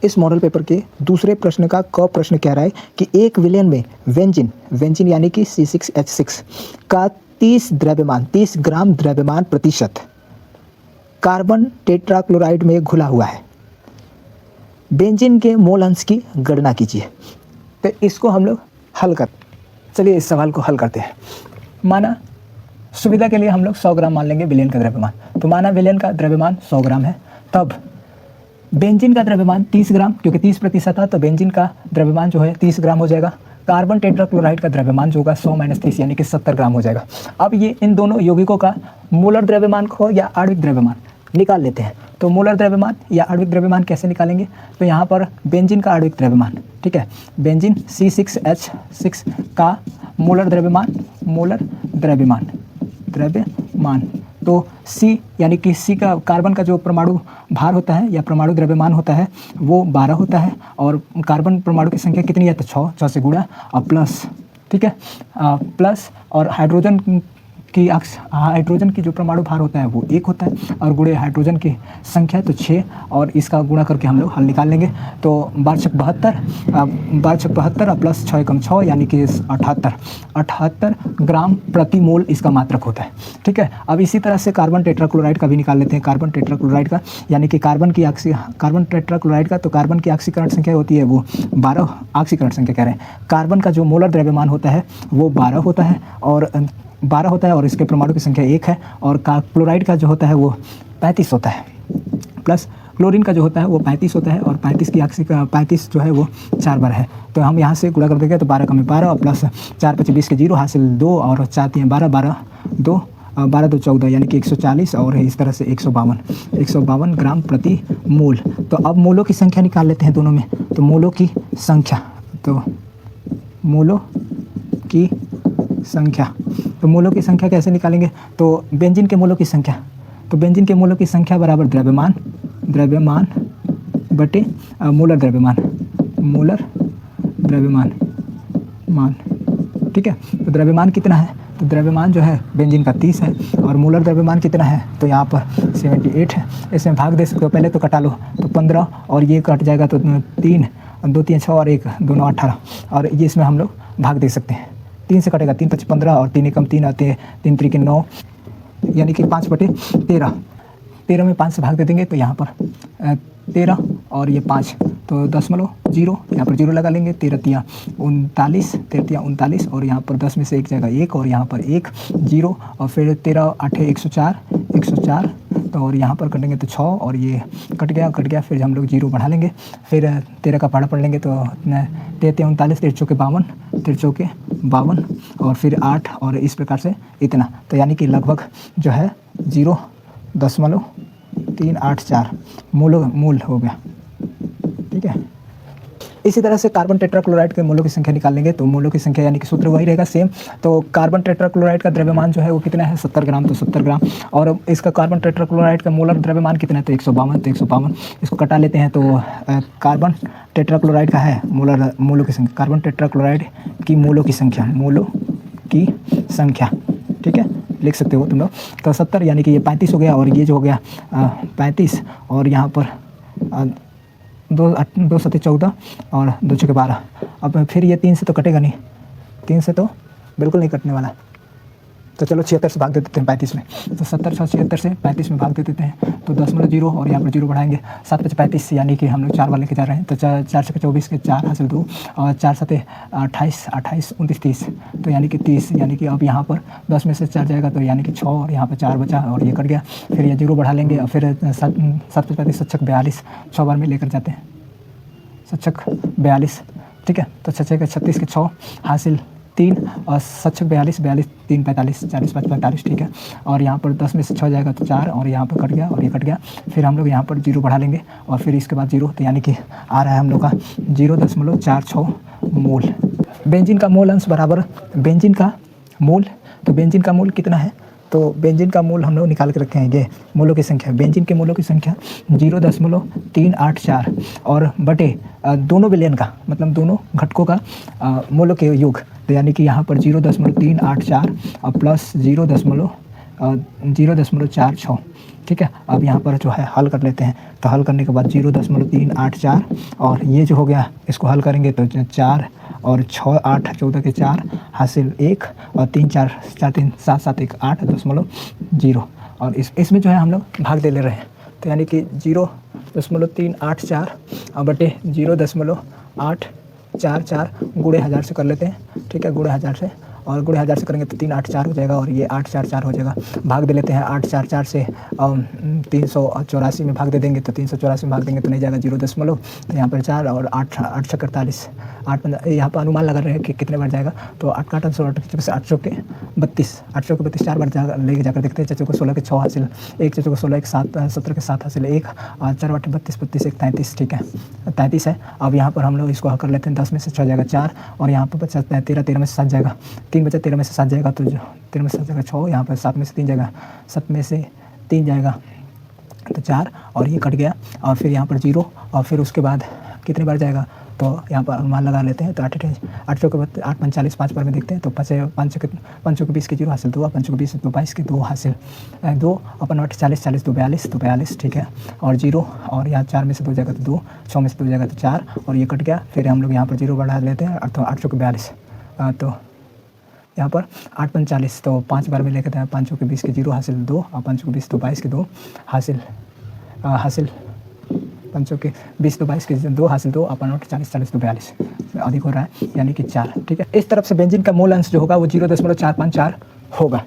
इस model paper के दूसरे प्रश्न का क प्रश्न कह रहा है कि एक विलयन में वेंजिन यानी कि C6H6 का 30 ग्राम द्रव्यमान प्रतिशत कार्बन टेट्राक्लोराइड में घुला हुआ है। बेंजीन के मोल अंश की गणना कीजिए। तो इसको हम लोग चलिए इस सवाल को हल करते हैं। माना सुविधा के लिए हम लोग 100 ग्राम मान लेंगे विलयन का द्रव्यमान। तो माना विलयन का द्रव्यमान 100 ग्राम है, तब बेंजीन का द्रव्यमान 30 ग्राम, क्योंकि 30% था तो बेंजीन का द्रव्यमान जो है 30 ग्राम हो जाएगा। कार्बन टेट्राक्लोराइड का द्रव्यमान जो होगा 100 - 30 यानी कि 70 ग्राम हो जाएगा। अब ये इन दोनों यौगिकों का मोलर द्रव्यमान को या आणविक द्रव्यमान निकाल लेते हैं। तो मोलर द्रव्यमान या आणविक द्रव्यमान कैसे निकालेंगे? तो यहाँ पर बेंजीन का आणविक द्रव्यमान, ठीक है, बेंजीन C6H6 का मोलर द्रव्यमान तो C यानी कि C का कार्बन का जो परमाणु भार होता है या परमाणु द्रव्यमान होता है वो 12 होता है, और कार्बन परमाणु की संख्या कितनी है? तो 6 से गुणा और प्लस, ठीक है, प्लस और हाइड्रोजन की जो परमाणु भार होता है वो 1 होता है, और गुणे हाइड्रोजन की संख्या तो 6, और इसका गुणा करके हम लोग हल निकाल लेंगे। तो 12×72 और प्लस 6 × 6 यानी कि 78 ग्राम प्रति मोल इसका मात्रक होता है, ठीक है। अब इसी तरह से कार्बन टेट्राक्लोराइड का भी निकाल लेते हैं। कार्बन टेट्राक्लोराइड का यानी कि कार्बन टेट्राक्लोराइड का तो कार्बन की ऑक्सीकरण संख्या होती है वो 12, ऑक्सीकरण संख्या कह रहे हैं। कार्बन का जो मोलर द्रव्यमान होता है वो 12 होता है, और इसके परमाणु की संख्या 1 है, और क्लोराइड का जो होता है वो 35 होता है, प्लस क्लोरीन का जो होता है वो 35 होता है, और 35 जो है वो 4 बार है। तो हम यहाँ से गुणा कर देंगे तो 12 × 12 और प्लस 4 × 5 = 20 के 0 हासिल 2 और 4 × 3 = 12, 12 2 14 यानी कि 140, और इस तरह से 152 ग्राम प्रति मोल। तो अब मोलों की संख्या निकाल लेते हैं दोनों में। तो मोलों की संख्या कैसे निकालेंगे? तो बेंजीन के मोलों की संख्या बराबर द्रव्यमान बटे मोलर द्रव्यमान, ठीक है। तो द्रव्यमान कितना है? तो द्रव्यमान जो है बेंजीन का 30 है, और मोलर द्रव्यमान कितना है? तो यहाँ पर 78 है। इसमें भाग दे सकते हो, पहले तो कटा लो, तो 15 और ये कट जाएगा तो 3, 2 3 6 और 1 दोनों 18, और ये इसमें हम लोग भाग दे सकते हैं। 3 से कटेगा, 3 × 5 = 15 और 3 × 3 आते हैं, 3 × 3 = 9 यानी कि 5/13। 13 में 5 से भाग दे देंगे तो यहाँ पर 13 और ये 5 तो 0.0 यहाँ पर 0 लगा लेंगे। 13 × 3 = 39 और यहाँ पर 10 में से 1 जाएगा 1 और यहाँ पर 1 0 और फिर 13 × 8 = 104 तो और यहाँ पर कटेंगे तो 6 और ये कट गया फिर हम लोग 0 बढ़ा लेंगे। फिर 13 का पहाड़ा पढ़ लेंगे तो 13 × 39 13 × 52 और फिर 8 और इस प्रकार से इतना, तो यानी कि लगभग जो है 0.384 मोल हो गया। ठीक है, इसी तरह से कार्बन टेट्राक्लोराइड के मोलों की संख्या निकाल लेंगे तो मोलों की संख्या यानी कि सूत्र वही रहेगा सेम। तो कार्बन टेट्राक्लोराइड का द्रव्यमान जो है वो कितना है 70 ग्राम, तो 70 ग्राम और इसका कार्बन टेट्राक्लोराइड का मोलर द्रव्यमान कितना है तो 152 इसको कटा लेते हैं तो कार्बन टेट्राक्लोराइड का है मोलों की संख्या, कार्बन टेट्राक्लोराइड की मोलों की संख्या ठीक है लिख सकते हो तुम लोग। तो 70 यानी कि ये 35 हो गया और ये जो हो गया 35 और यहाँ पर 2 7 14 और 2 6 12। अब फिर ये 3 से तो कटेगा नहीं, 3 से तो बिल्कुल नहीं कटने वाला, तो चलो 76 से भाग दे देते हैं 35 में। तो 70 76 से 35 में भाग दे देते हैं तो 0.0 और यहाँ पर 0 बढ़ाएंगे। 7 × 35 यानी कि हम लोग 4 बार लेके जा रहे हैं तो 4 से 24 के 4 हासिल 2 और 4 7 28 28 29 30 तो यानी कि 30 यानी कि अब यहाँ पर 10 में से 4 जाएगा तो यानी कि 6 और यहाँ पर 4 बचा और ये कट गया। फिर ये 0 बढ़ा लेंगे और फिर 7 × 35 7 × 42 6 बार में लेकर जाते हैं 7 × 42 ठीक है। तो 6 × 36 के 6 हासिल 3 और 7 × 42 42 3 45 40 5 45 ठीक है। और यहाँ पर 10 में से 6 जाएगा तो 4 और यहाँ पर कट गया और ये कट गया। फिर हम लोग यहाँ पर 0 बढ़ा लेंगे और फिर इसके बाद 0 तो यानी कि आ रहा है हम लोग का 0.46 मोल। बेंजीन का मोल अंश बराबर बेंजीन का मोल, तो बेंजीन का मोल कितना है तो बेंजीन का मोल हम लोग निकाल के रखे हैं। ये मोलों की संख्या, बेंजीन के मोलों की संख्या 0.384 और बटे दोनों विलयन का मतलब दोनों घटकों का मोलों के योग, तो यानी कि यहाँ पर 0.384 और प्लस 0.46। ठीक है, अब यहाँ पर जो है हल कर लेते हैं। तो हल करने के बाद 0.384 और ये जो हो गया इसको हल करेंगे तो 4 और 6 8 14 के 4 हासिल 1 और 3 4 4 3 7 7 1 8.0 और इसमें जो है हम लोग भाग दे ले रहे हैं। तो यानी कि 0.384 बटे 0.844 गुणे 1000 से कर लेते हैं। ठीक है, गुणे 1000 से, और गुणे 1000 से करेंगे तो 384 हो जाएगा और ये 844 हो जाएगा। भाग दे लेते हैं 844 से 384 में भाग दे देंगे तो 384 में भाग देंगे तो नहीं जाएगा 0 दशमलव, तो यहाँ पर 4 और 8 8 छः 48 8 यहाँ पर अनुमान लगा रहे हैं कि कितने बार जाएगा। तो 8 का 8 16 800 के 32 4 बार लेके जाकर देखते हैं। चचो को 16 के 6 हासिल 1, चचो को 16 के 7 17 के 7 हासिल 1 और 4 8 32 32 1 33। ठीक है, 33 है। अब यहाँ पर हम लोग इसको कर लेते हैं। 10 में से 6 जाएगा 4 और यहाँ पर बचा 13 13 में से 7 जाएगा 3 बचा 13 में से 7 जाएगा तो 13 में से 7 जाएगा 6, यहाँ पर 7 में से 3 जाएगा 7 में से 3 जाएगा तो 4 और ये कट गया और फिर यहाँ पर 0 और फिर उसके बाद कितने बार जाएगा तो यहाँ पर अनुमान लगा लेते हैं। तो 8 के 8 45 5 बार में देखते हैं तो 5 के 20 के 0 हासिल 2 5 के 20 2 22 के 2 हासिल 2 अपन 8 40 40 2 42। ठीक है, और 0 और यहाँ 4 में से 2 जाएगा तो 2 6 में से 2 जाएगा तो 4 और ये कट गया। फिर हम लोग यहाँ पर 0 बढ़ा लेते हैं तो 8 के 42 तो यहाँ पर 8 45 तो 5 बार में लेकर 5 के 20 के 0 हासिल 2 और 5 के 20 2 22 के 2 हासिल 5 के 20 2 22 के 2 हासिल 2 अपन 8 40 40 2 42 अधिक हो रहा है यानी कि 4। ठीक है, इस तरफ से बेंजीन का मूल अंश जो होगा वो 0.454 होगा।